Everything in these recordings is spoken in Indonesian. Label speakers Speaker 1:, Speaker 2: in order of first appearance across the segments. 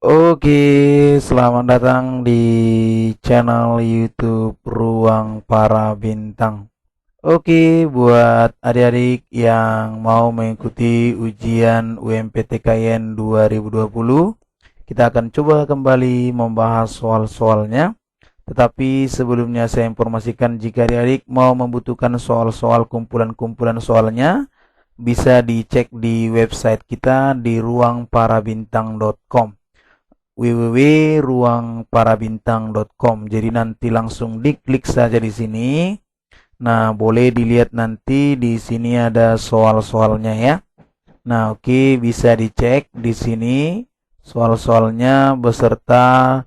Speaker 1: Oke, selamat datang di channel YouTube Ruang Para Bintang. Oke, buat adik-adik yang mau mengikuti ujian UMPTKN 2020, kita akan coba kembali membahas soal-soalnya. Tetapi sebelumnya saya informasikan jika adik-adik mau membutuhkan soal-soal kumpulan-kumpulan soalnya, bisa dicek di website kita di ruangparabintang.com www.ruangparabintang.com. Jadi nanti langsung diklik saja di sini. Nah, boleh dilihat nanti di sini ada soal-soalnya ya. Nah, oke, bisa dicek di sini soal-soalnya beserta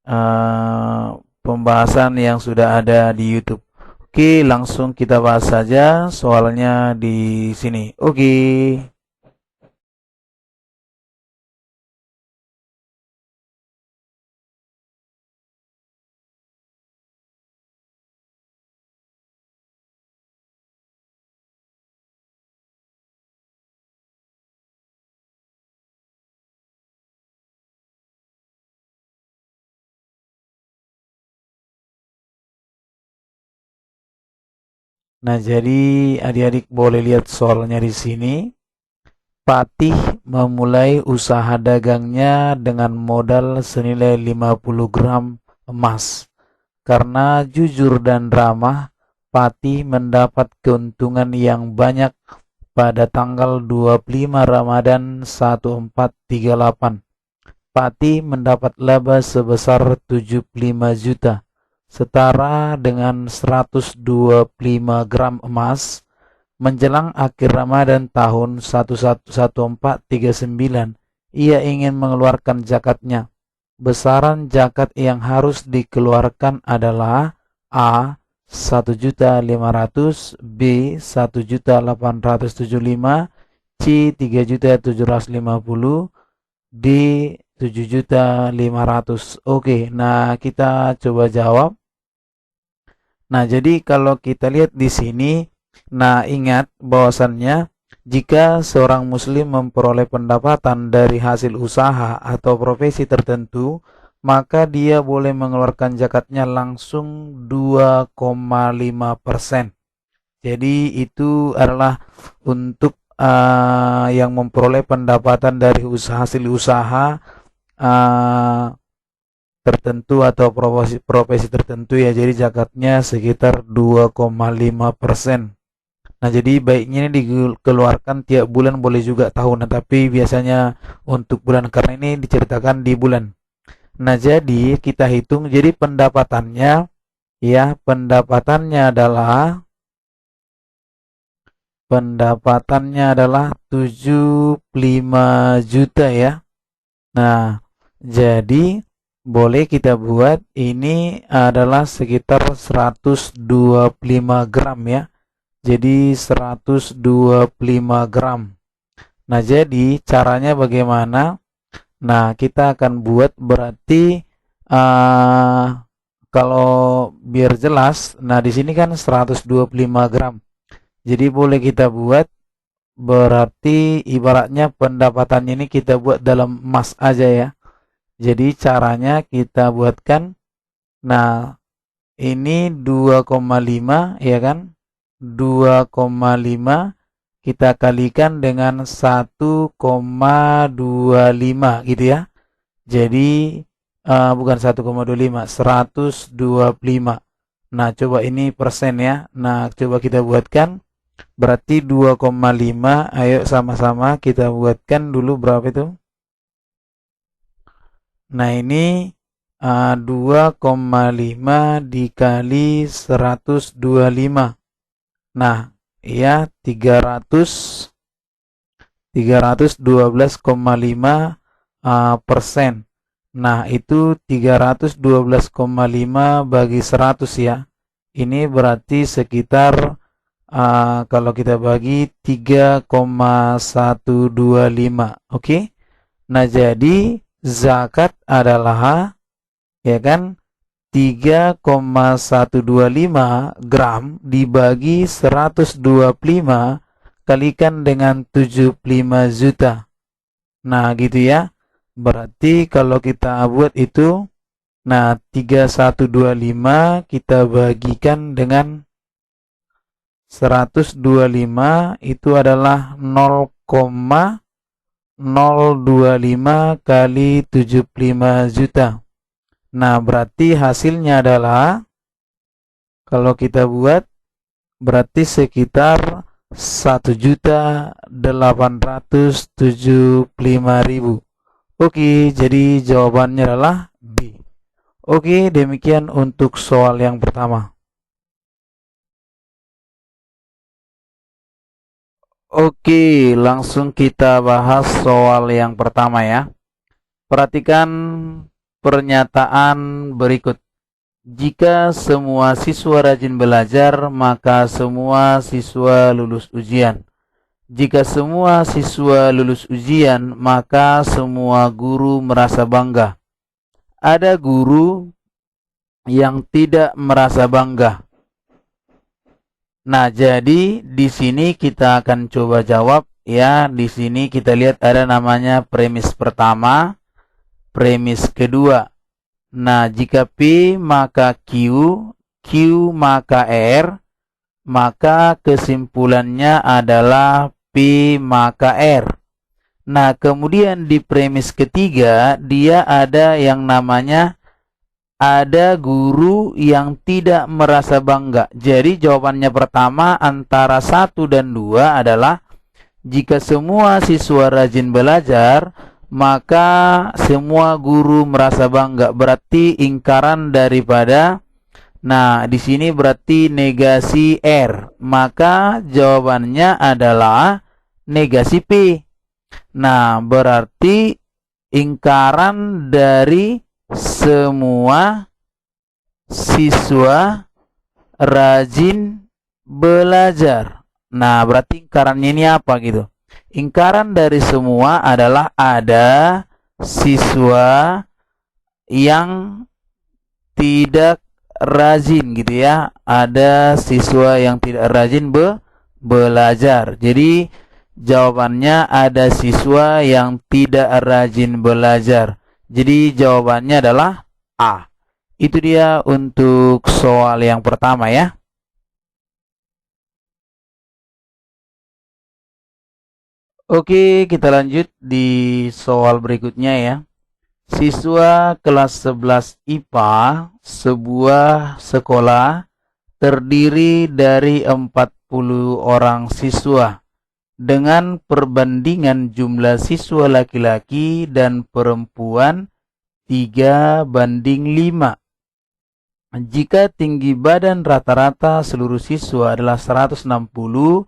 Speaker 1: eh, pembahasan yang sudah ada di YouTube. Oke, langsung kita bahas saja soalnya di sini. Oke. Nah, jadi adik-adik boleh lihat soalnya di sini. Patih memulai usaha dagangnya dengan modal senilai 50 gram emas. Karena jujur dan ramah, Patih mendapat keuntungan yang banyak pada tanggal 25 Ramadan 1438. Patih mendapat laba sebesar 75 juta, setara dengan 125 gram emas. Menjelang akhir Ramadan tahun 1439, ia ingin mengeluarkan zakatnya. Besaran zakat yang harus dikeluarkan adalah A. 1.500.000, B. 1.875.000, C. 3.750.000, D. 7.500.000. Oke, nah kita coba jawab. Nah, jadi kalau kita lihat di sini, nah ingat bahwasannya jika seorang muslim memperoleh pendapatan dari hasil usaha atau profesi tertentu, maka dia boleh mengeluarkan zakatnya langsung 2,5%. Jadi itu adalah untuk yang memperoleh pendapatan dari hasil usaha uh, tertentu atau profesi tertentu ya, jadi zakatnya sekitar 2,5%. Nah, jadi baiknya ini dikeluarkan tiap bulan, boleh juga tahunan, tapi biasanya untuk bulan karena ini diceritakan di bulan. Nah, jadi kita hitung, jadi pendapatannya adalah 75 juta ya. Nah, jadi boleh kita buat ini adalah sekitar 125 gram ya. Jadi 125 gram. Nah, jadi caranya bagaimana? Nah, kita akan buat berarti kalau biar jelas, nah di sini kan 125 gram. Jadi boleh kita buat berarti ibaratnya pendapatannya ini kita buat dalam emas aja ya. Jadi caranya kita buatkan, nah ini 2,5 ya kan, 2,5 kita kalikan dengan 1,25 gitu ya. Jadi bukan 1,25, 125. Nah, coba ini persen ya. Nah, coba kita buatkan. Berarti 2,5. Ayo sama-sama kita buatkan dulu berapa itu. Nah, ini 2,5 dikali 125. Nah, ya 312,5 persen. Nah, itu 312,5 bagi 100 ya. Ini berarti sekitar kalau kita bagi 3,125. Oke. Nah, jadi zakat adalah ya kan 3,125 gram dibagi 125 kalikan dengan 75 juta. Nah, gitu ya. Berarti kalau kita buat itu, nah 3125 kita bagikan dengan 125 itu adalah 0,025 kali 75 juta. Nah, berarti hasilnya adalah kalau kita buat berarti sekitar 1.875.000. Oke, jadi jawabannya adalah B. Oke, demikian untuk soal yang pertama. Oke, langsung kita bahas soal yang pertama ya. Perhatikan pernyataan berikut. Jika semua siswa rajin belajar, maka semua siswa lulus ujian. Jika semua siswa lulus ujian, maka semua guru merasa bangga. Ada guru yang tidak merasa bangga. Nah, jadi di sini kita akan coba jawab ya. Di sini kita lihat ada namanya premis pertama, premis kedua. Nah, jika P maka Q, Q maka R, maka kesimpulannya adalah P maka R. Nah, kemudian di premis ketiga dia ada yang namanya ada guru yang tidak merasa bangga. Jadi jawabannya pertama antara 1 dan 2 adalah jika semua siswa rajin belajar, maka semua guru merasa bangga. Berarti ingkaran daripada, nah di sini berarti negasi R. Maka jawabannya adalah negasi P. Nah, berarti ingkaran dari semua siswa rajin belajar. Nah, berarti ingkarannya ini apa gitu? Ingkaran dari semua adalah ada siswa yang tidak rajin gitu ya. Ada siswa yang tidak rajin belajar. Jadi jawabannya ada siswa yang tidak rajin belajar. Jadi jawabannya adalah A. Itu dia untuk soal yang pertama ya. Oke, kita lanjut di soal berikutnya ya. Siswa kelas 11 IPA sebuah sekolah terdiri dari 40 orang siswa dengan perbandingan jumlah siswa laki-laki dan perempuan 3:5. Jika tinggi badan rata-rata seluruh siswa adalah 160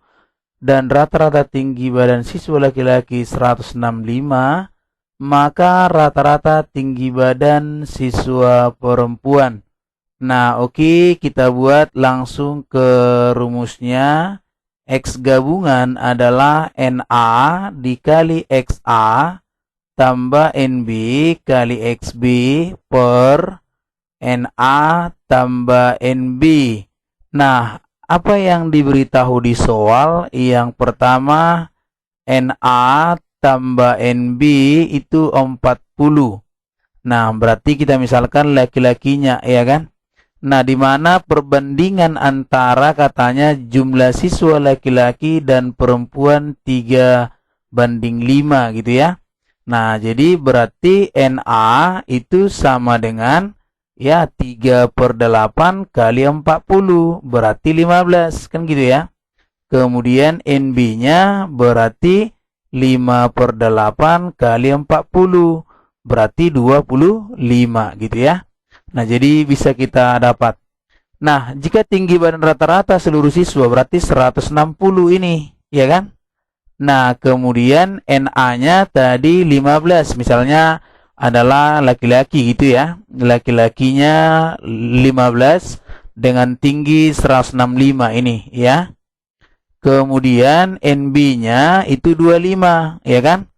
Speaker 1: dan rata-rata tinggi badan siswa laki-laki 165, maka rata-rata tinggi badan siswa perempuan. Nah, oke, kita buat langsung ke rumusnya. X gabungan adalah NA dikali XA tambah NB kali XB per NA tambah NB. Nah, apa yang diberitahu di soal? Yang pertama, NA tambah NB itu 40. Nah, berarti kita misalkan laki-lakinya, ya kan? Nah, di mana perbandingan antara katanya jumlah siswa laki-laki dan perempuan 3:5 gitu ya. Nah, jadi berarti NA itu sama dengan ya 3/8 kali 40 berarti 15 kan gitu ya. Kemudian NB-nya berarti 5/8 kali 40 berarti 25 gitu ya. Nah, jadi bisa kita dapat. Nah, jika tinggi badan rata-rata seluruh siswa berarti 160 ini, ya kan? Nah, kemudian NA-nya tadi 15, misalnya adalah laki-laki gitu ya. Laki-lakinya 15 dengan tinggi 165 ini, ya. Kemudian NB-nya itu 25, ya kan?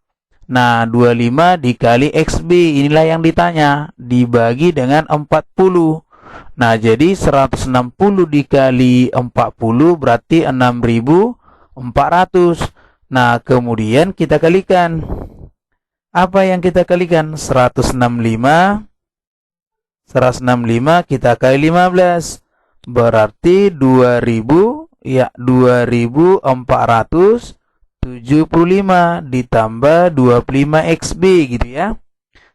Speaker 1: Nah, 25 dikali XB, inilah yang ditanya, dibagi dengan 40. Nah, jadi 160 dikali 40 berarti 6.400. Nah, kemudian kita kalikan. Apa yang kita kalikan? 165. 165 kita kali 15. Berarti 2000, ya 2475 ditambah 25XB gitu ya.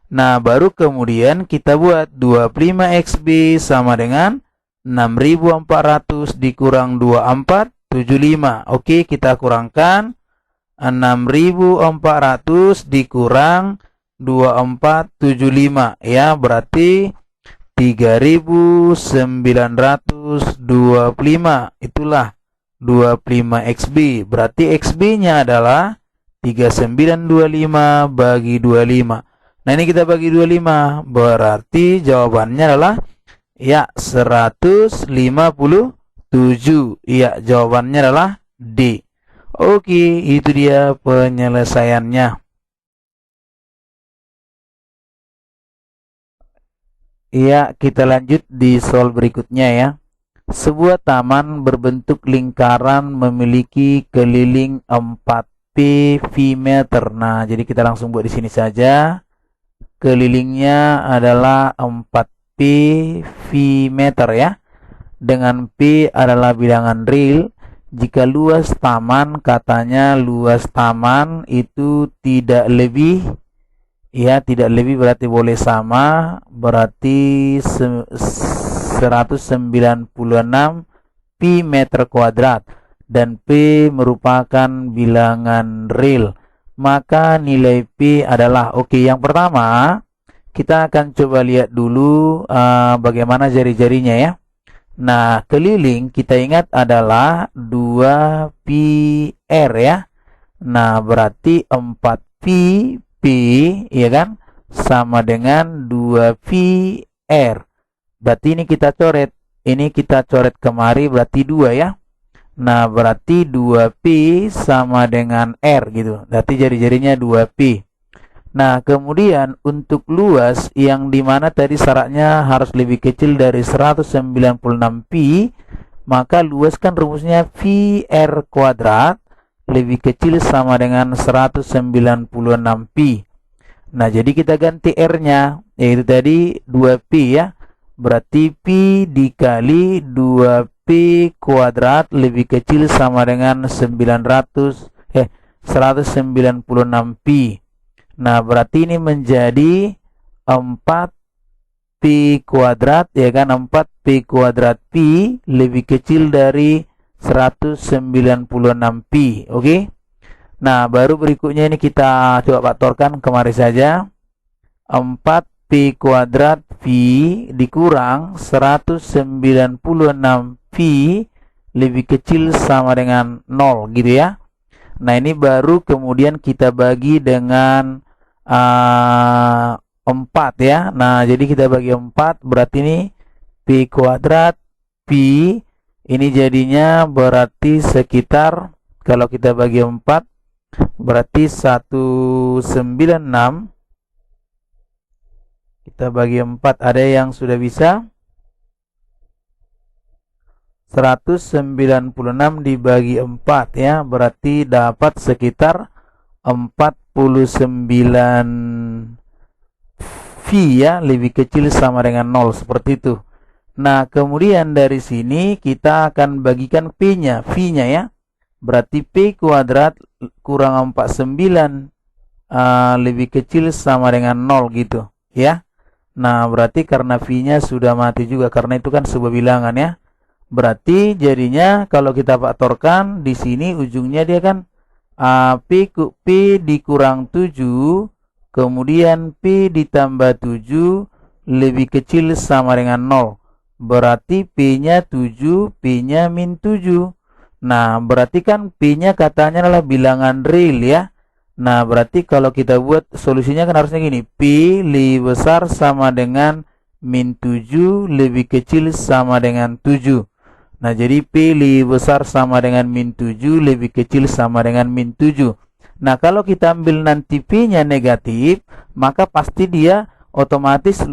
Speaker 1: Nah, baru kemudian kita buat 25XB sama dengan 6400 dikurang 2475. Oke, kita kurangkan 6400 dikurang 2475 ya, berarti 3925. Itulah 25XB. Berarti XB-nya adalah 3925 bagi 25. Nah, ini kita bagi 25. Berarti jawabannya adalah ya 157. Ya, jawabannya adalah D. Oke, itu dia penyelesaiannya. Ya, kita lanjut di soal berikutnya ya. Sebuah taman berbentuk lingkaran memiliki keliling 4P V meter. Nah, jadi kita langsung buat di sini saja. Kelilingnya adalah 4P V meter ya. Dengan P adalah bilangan real. Jika luas taman, katanya luas taman itu tidak lebih, ya tidak lebih berarti boleh sama, berarti 196 Pi meter kuadrat. Dan P merupakan bilangan real. Maka nilai P adalah, oke, yang pertama kita akan coba lihat dulu bagaimana jari-jarinya ya. Nah, keliling kita ingat adalah 2πr ya. Nah, berarti 4π P ya kan sama dengan 2πr. Berarti ini kita coret. Ini kita coret kemari berarti 2 ya. Nah, berarti 2P sama dengan R gitu. Berarti jari-jarinya 2P. Nah, kemudian untuk luas yang dimana tadi syaratnya harus lebih kecil dari 196P, maka luas kan rumusnya VR kuadrat lebih kecil sama dengan 196P. Nah, jadi kita ganti R-nya, yaitu tadi 2P ya. Berarti P dikali 2P kuadrat lebih kecil sama dengan 196P. Nah, berarti ini menjadi 4P kuadrat ya kan, 4P kuadrat P lebih kecil dari 196P. Oke. Nah, baru berikutnya ini kita coba faktorkan kemari saja. 4P kuadrat V dikurang 196P lebih kecil sama dengan 0 gitu ya. Nah, ini baru kemudian kita bagi dengan 4 ya. Nah, jadi kita bagi 4 berarti ini P kuadrat P ini jadinya berarti sekitar, kalau kita bagi 4 berarti 196. Kita bagi 4, ada yang sudah bisa? 196 dibagi 4 ya, berarti dapat sekitar 49 V ya, lebih kecil sama dengan 0, seperti itu. Nah, kemudian dari sini kita akan bagikan P-nya, V-nya ya. Berarti P kuadrat kurang 49 lebih kecil sama dengan 0 gitu ya. Nah, berarti karena V-nya sudah mati juga, karena itu kan sebuah bilangan ya. Berarti jadinya kalau kita faktorkan di sini ujungnya dia kan P dikurang 7, kemudian P ditambah 7 lebih kecil sama dengan 0. Berarti P-nya 7, P-nya min 7. Nah, berarti kan P-nya katanya adalah bilangan real ya. Nah, berarti kalau kita buat solusinya kan harusnya gini. P lebih besar sama dengan min 7 lebih kecil sama dengan 7. Nah, jadi P lebih besar sama dengan min 7 lebih kecil sama dengan min 7. Nah, kalau kita ambil nanti P-nya negatif, maka pasti dia otomatis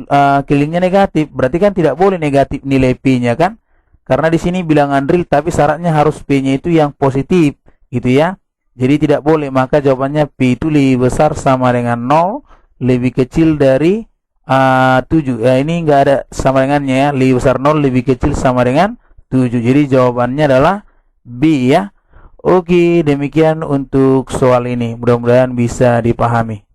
Speaker 1: kelilingnya negatif. Berarti kan tidak boleh negatif nilai P-nya kan? Karena di sini bilangan real tapi syaratnya harus P-nya itu yang positif gitu ya. Jadi tidak boleh, maka jawabannya P itu lebih besar sama dengan 0, lebih kecil dari 7. Ya, ini enggak ada sama dengannya ya. Lebih besar 0, lebih kecil sama dengan 7. Jadi jawabannya adalah B ya. Oke, demikian untuk soal ini. Mudah-mudahan bisa dipahami.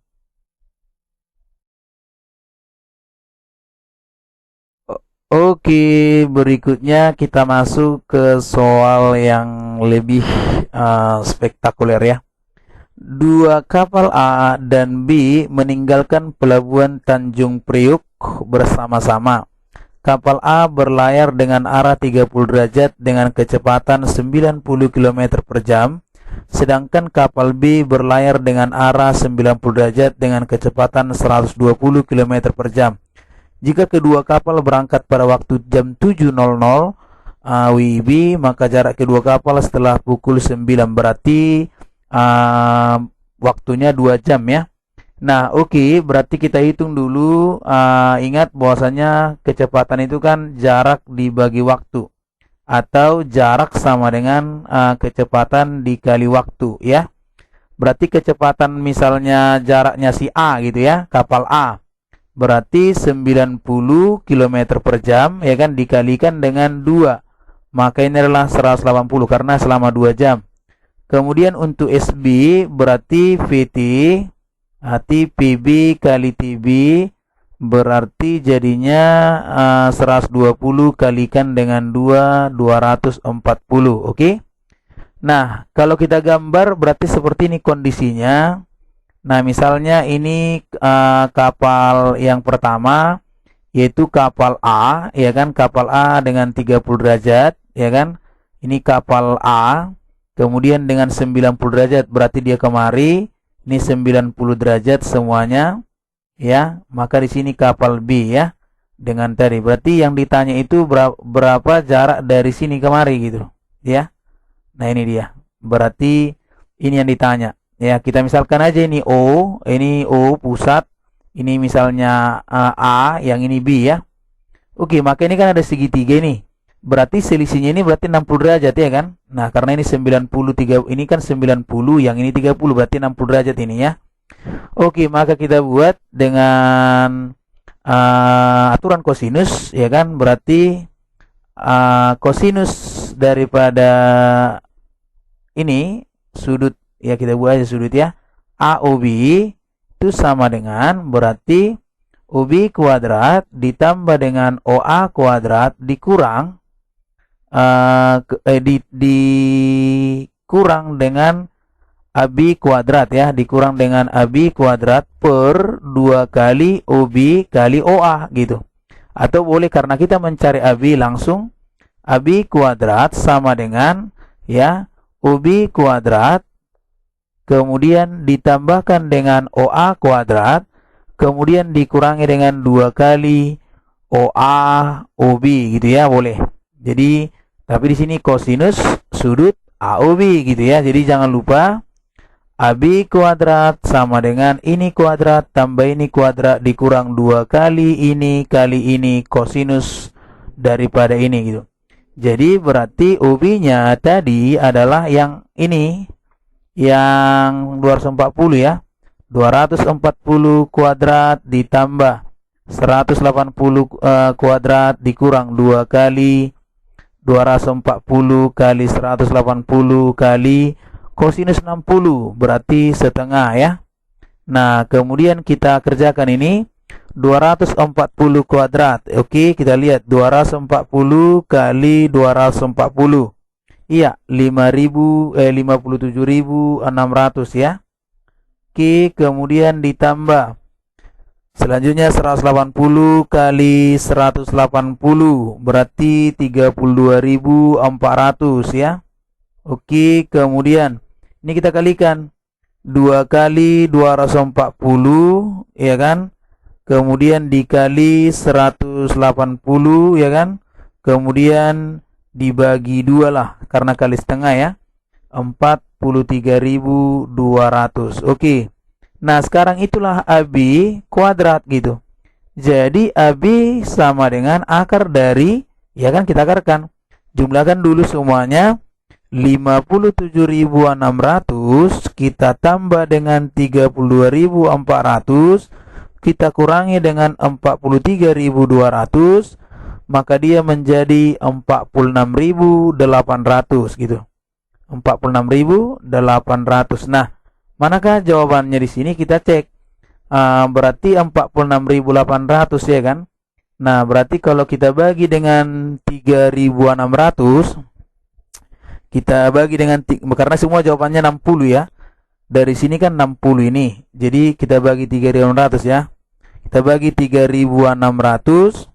Speaker 1: Oke, berikutnya kita masuk ke soal yang lebih spektakuler ya. Dua kapal A dan B meninggalkan pelabuhan Tanjung Priuk bersama-sama. Kapal A berlayar dengan arah 30 derajat dengan kecepatan 90 km per jam, sedangkan kapal B berlayar dengan arah 90 derajat dengan kecepatan 120 km per jam. Jika kedua kapal berangkat pada waktu jam 7.00 WIB, maka jarak kedua kapal setelah pukul 9 berarti waktunya 2 jam ya. Nah, oke, berarti kita hitung dulu. Ingat bahwasanya kecepatan itu kan jarak dibagi waktu, atau jarak sama dengan kecepatan dikali waktu ya. Berarti kecepatan misalnya jaraknya si A gitu ya, kapal A, berarti 90 km per jam ya kan, dikalikan dengan 2, maka ini adalah 180 karena selama 2 jam. Kemudian untuk SB berarti VT PB kali TB berarti jadinya 120 kalikan dengan 2, 240. Oke. Nah, kalau kita gambar berarti seperti ini kondisinya. Nah, misalnya ini kapal yang pertama, yaitu kapal A, ya kan, kapal A dengan 30 derajat, ya kan. Ini kapal A, kemudian dengan 90 derajat berarti dia kemari, ini 90 derajat semuanya, ya. Maka di sini kapal B ya, dengan tadi. Berarti yang ditanya itu berapa jarak dari sini kemari gitu, ya. Nah, ini dia. Berarti ini yang ditanya. Ya, kita misalkan aja ini O pusat, ini misalnya A, yang ini B ya. Oke, maka ini kan ada segitiga ini. Berarti selisihnya ini berarti 60 derajat ya kan? Nah, karena ini 93, ini kan 90, yang ini 30, berarti 60 derajat ini ya. Oke, maka kita buat dengan aturan kosinus ya kan? Berarti kosinus daripada ini sudut, ya kita buat aja sudut ya, AOB itu sama dengan berarti OB kuadrat ditambah dengan OA kuadrat dikurang dikurang dengan AB kuadrat ya, dikurang dengan AB kuadrat per 2 kali OB kali OA gitu. Atau boleh karena kita mencari AB langsung, AB kuadrat sama dengan ya OB kuadrat kemudian ditambahkan dengan OA kuadrat, kemudian dikurangi dengan 2 kali OA OB gitu ya, boleh. Jadi, tapi di sini kosinus sudut AOB gitu ya. Jadi jangan lupa AB kuadrat sama dengan ini kuadrat tambah ini kuadrat dikurang 2 kali ini kosinus daripada ini gitu. Jadi berarti OB-nya tadi adalah yang ini, yang 240 ya, 240 kuadrat ditambah 180 kuadrat dikurang 2 kali 240 kali 180 kali kosinus 60 berarti setengah ya. Nah, kemudian kita kerjakan ini 240 kuadrat. Oke, kita lihat 240 kali 240. Iya, 57.600 ya. Oke, kemudian ditambah selanjutnya 180 kali 180 berarti 32.400 ya. Oke, kemudian ini kita kalikan 2 kali 240 ya kan. Kemudian dikali 180 ya kan. Kemudian dibagi 2 lah karena kali setengah ya. 43.200. Oke. Nah, sekarang itulah AB kuadrat gitu. Jadi AB sama dengan akar dari, ya kan, kita akarkan. Jumlahkan dulu semuanya. 57.600 kita tambah dengan 32.400, kita kurangi dengan 43.200, maka dia menjadi 46.800 gitu. 46.800. Nah, manakah jawabannya di sini? Kita cek. Berarti 46.800 ya kan? Nah, berarti kalau kita bagi dengan 3.600, kita bagi dengan, karena semua jawabannya 60 ya. Dari sini kan 60 ini. Jadi kita bagi 3.600 ya. Kita bagi 3.600,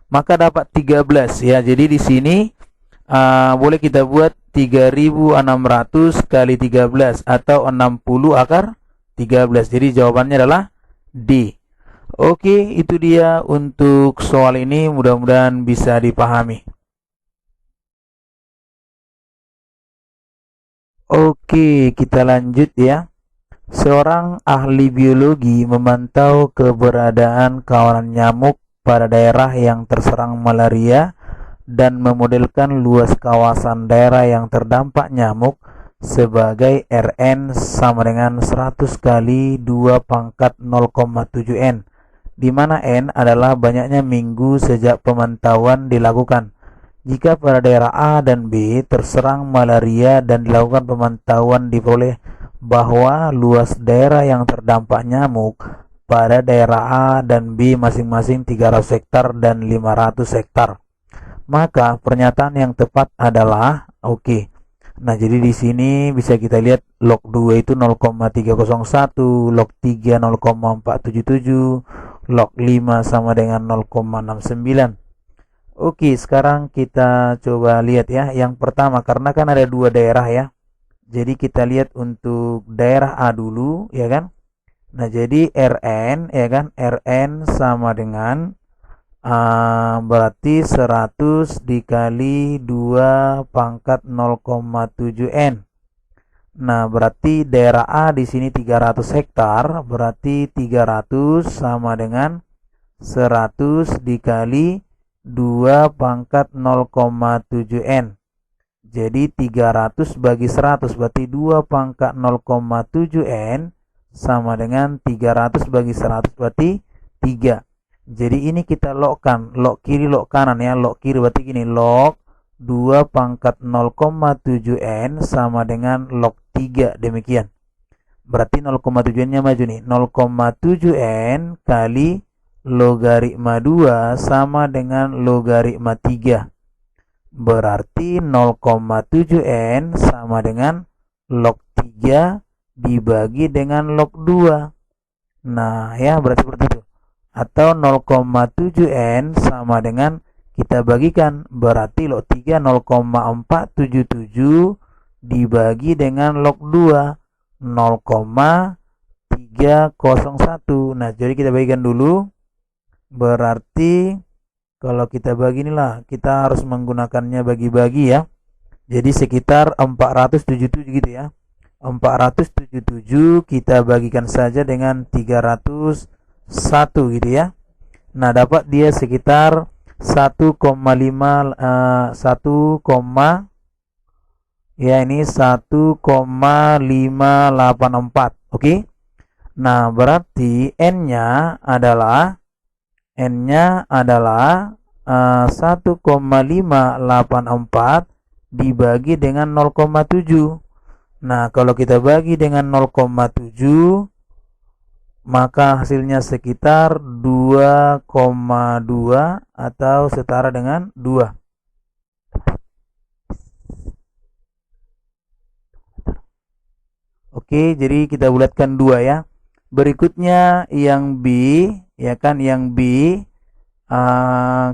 Speaker 1: maka dapat 13 ya. Jadi di sini boleh kita buat 3.600 kali 13 atau 60 akar 13. Jadi jawabannya adalah D. Oke, itu dia untuk soal ini, mudah-mudahan bisa dipahami. Oke, kita lanjut ya. Seorang ahli biologi memantau keberadaan kawanan nyamuk pada daerah yang terserang malaria dan memodelkan luas kawasan daerah yang terdampak nyamuk sebagai Rn sama dengan 100 kali 2 pangkat 0,7 N, di mana N adalah banyaknya minggu sejak pemantauan dilakukan. Jika pada daerah A dan B terserang malaria dan dilakukan pemantauan, diperoleh bahwa luas daerah yang terdampak nyamuk pada daerah A dan B masing-masing 300 hektar dan 500 hektar. Maka pernyataan yang tepat adalah oke. Nah, jadi di sini bisa kita lihat log 2 itu 0,301, log 3 0,477, log 5 sama dengan 0,69. Oke, sekarang kita coba lihat ya. Yang pertama, karena kan ada dua daerah ya. Jadi kita lihat untuk daerah A dulu ya kan. Nah, jadi Rn ya kan, Rn sama dengan berarti 100 dikali 2 pangkat 0,7 N. Nah, berarti daerah A di sini 300 hektar, berarti 300 sama dengan 100 dikali 2 pangkat 0,7 N. Jadi 300 bagi 100 berarti 2 pangkat 0,7 N sama dengan 300 bagi 100 berarti 3. Jadi ini kita logkan, log kiri log kanan ya. Log kiri berarti gini, log 2 pangkat 0,7 N sama dengan log 3, demikian. Berarti 0,7 N nya maju nih, 0,7 N kali logaritma 2 sama dengan logaritma 3. Berarti 0,7 N sama dengan log 3 dibagi dengan log 2. Nah ya, berarti seperti itu. Atau 0,7 N sama dengan, kita bagikan, berarti log 3 0,477 dibagi dengan log 2 0,301. Nah, jadi kita bagikan dulu. Berarti kalau kita bagi inilah, kita harus menggunakannya bagi-bagi ya. Jadi sekitar 477 gitu ya. 477 kita bagikan saja dengan 301 gitu ya. Nah, dapat dia sekitar 1,5 ya, ini 1,584. Oke. Nah, berarti N-nya adalah 1,584 dibagi dengan 0,7. Nah, kalau kita bagi dengan 0,7, maka hasilnya sekitar 2,2 atau setara dengan 2. Oke, jadi kita bulatkan 2 ya. Berikutnya yang B, ya kan, yang B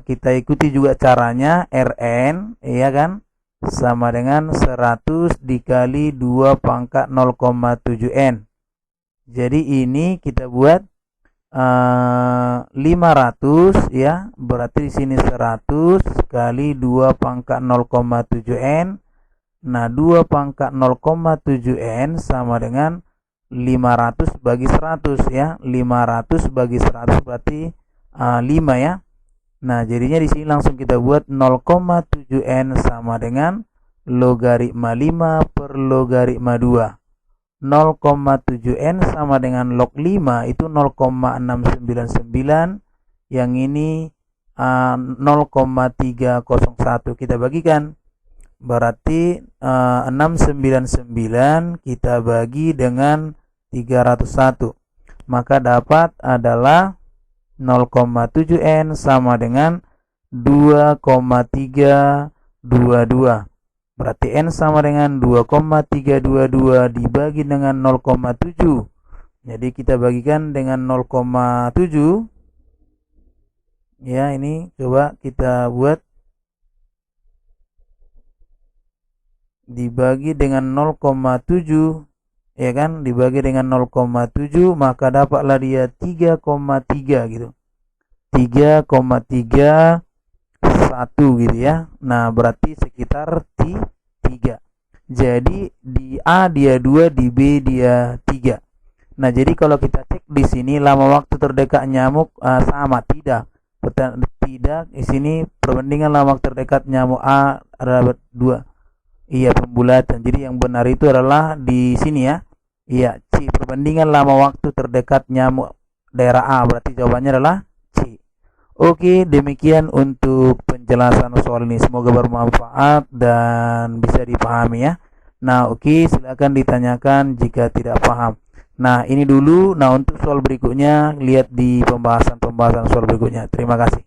Speaker 1: kita ikuti juga caranya. Rn ya kan sama dengan 100 dikali 2 pangkat 0,7 N. Jadi ini kita buat 500 ya, berarti di sini 100 kali 2 pangkat 0,7 N. Nah, 2 pangkat 0,7 N sama dengan 500 bagi 100 ya. 500 bagi 100 berarti 5 ya. Nah, jadinya di sini langsung kita buat 0,7 N sama dengan logaritma 5 per logaritma 2. 0,7n sama dengan log 5 itu 0,699, yang ini 0,301. Kita bagikan, berarti 699 kita bagi dengan 301, maka dapat adalah 0,7n sama dengan 2,322. Berarti N sama dengan 2,322 dibagi dengan 0,7. Jadi kita bagikan dengan 0,7. Ya, ini coba kita buat. Dibagi dengan 0,7. Ya kan? Dibagi dengan 0,7, maka dapatlah dia 3,3 gitu. 3,3 1 gitu ya. Nah, berarti sekitar 3. Jadi di A dia 2, di B dia 3. Nah, jadi kalau kita cek di sini lama waktu terdekat nyamuk sama, tidak. Tidak, di sini perbandingan lama waktu terdekat nyamuk A adalah 2. Iya, pembulatan. Jadi yang benar itu adalah di sini ya. Iya, C, perbandingan lama waktu terdekat nyamuk daerah A. Berarti jawabannya adalah C. Oke, demikian untuk penjelasan soal ini. Semoga bermanfaat dan bisa dipahami ya. Nah, oke, silakan ditanyakan jika tidak paham. Nah, ini dulu. Nah, untuk soal berikutnya lihat di pembahasan soal berikutnya. Terima kasih.